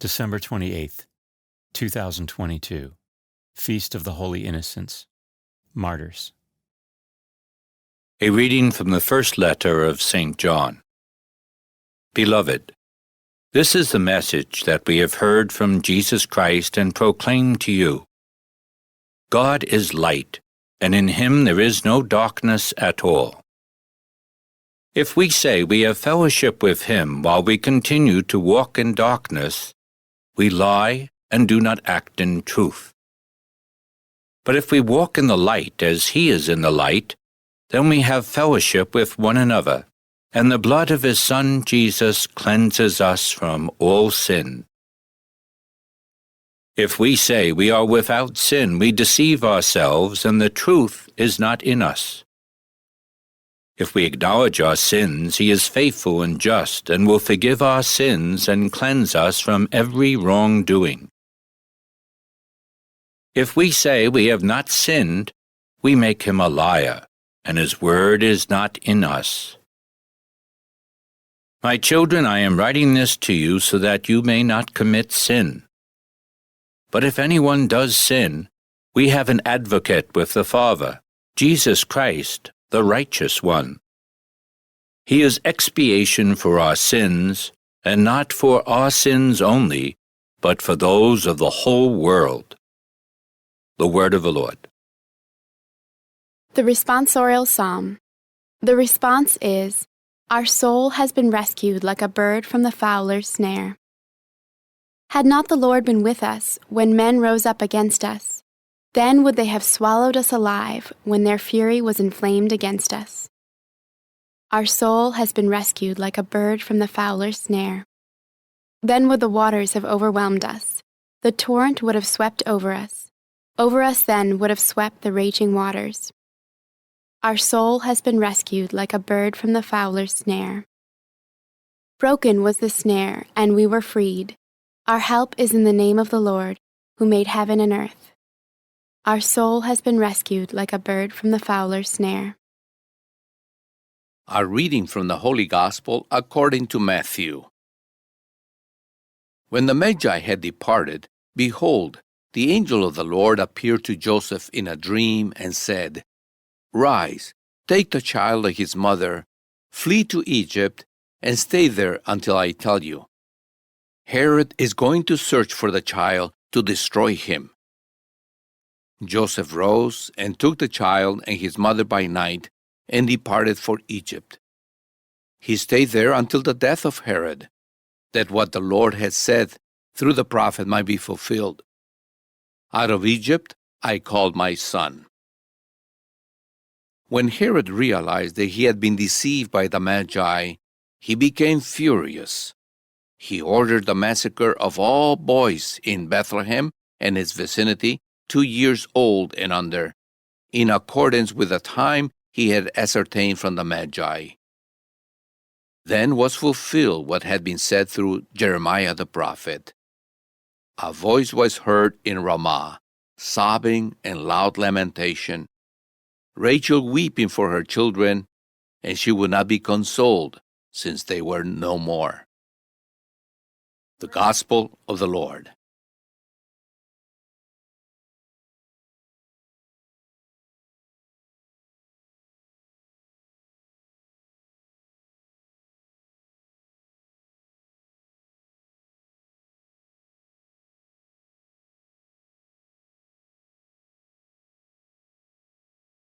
December 28th, 2022, Feast of the Holy Innocents, Martyrs. A reading from the first letter of St. John. Beloved, this is the message that we have heard from Jesus Christ and proclaim to you. God is light, and in him there is no darkness at all. If we say we have fellowship with him while we continue to walk in darkness, we lie and do not act in truth. But if we walk in the light as he is in the light, then we have fellowship with one another, and the blood of his Son Jesus cleanses us from all sin. If we say we are without sin, we deceive ourselves, and the truth is not in us. If we acknowledge our sins, he is faithful and just, and will forgive our sins and cleanse us from every wrongdoing. If we say we have not sinned, we make him a liar, and his word is not in us. My children, I am writing this to you so that you may not commit sin. But if anyone does sin, we have an advocate with the Father, Jesus Christ, the righteous one. He is expiation for our sins, and not for our sins only, but for those of the whole world. The word of the Lord. The responsorial psalm. The response is, "Our soul has been rescued like a bird from the fowler's snare." Had not the Lord been with us when men rose up against us, then would they have swallowed us alive when their fury was inflamed against us. Our soul has been rescued like a bird from the fowler's snare. Then would the waters have overwhelmed us. The torrent would have swept over us. Over us then would have swept the raging waters. Our soul has been rescued like a bird from the fowler's snare. Broken was the snare, and we were freed. Our help is in the name of the Lord, who made heaven and earth. Our soul has been rescued like a bird from the fowler's snare. A reading from the Holy Gospel according to Matthew. When the Magi had departed, behold, the angel of the Lord appeared to Joseph in a dream and said, "Rise, take the child and his mother, flee to Egypt, and stay there until I tell you. Herod is going to search for the child to destroy him." Joseph rose and took the child and his mother by night and departed for Egypt. He stayed there until the death of Herod, that what the Lord had said through the prophet might be fulfilled. "Out of Egypt I called my son." When Herod realized that he had been deceived by the Magi, he became furious. He ordered the massacre of all boys in Bethlehem and its vicinity, 2 years old and under, in accordance with the time he had ascertained from the Magi. Then was fulfilled what had been said through Jeremiah the prophet. A voice was heard in Ramah, sobbing and loud lamentation, Rachel weeping for her children, and she would not be consoled, since they were no more. The Gospel of the Lord.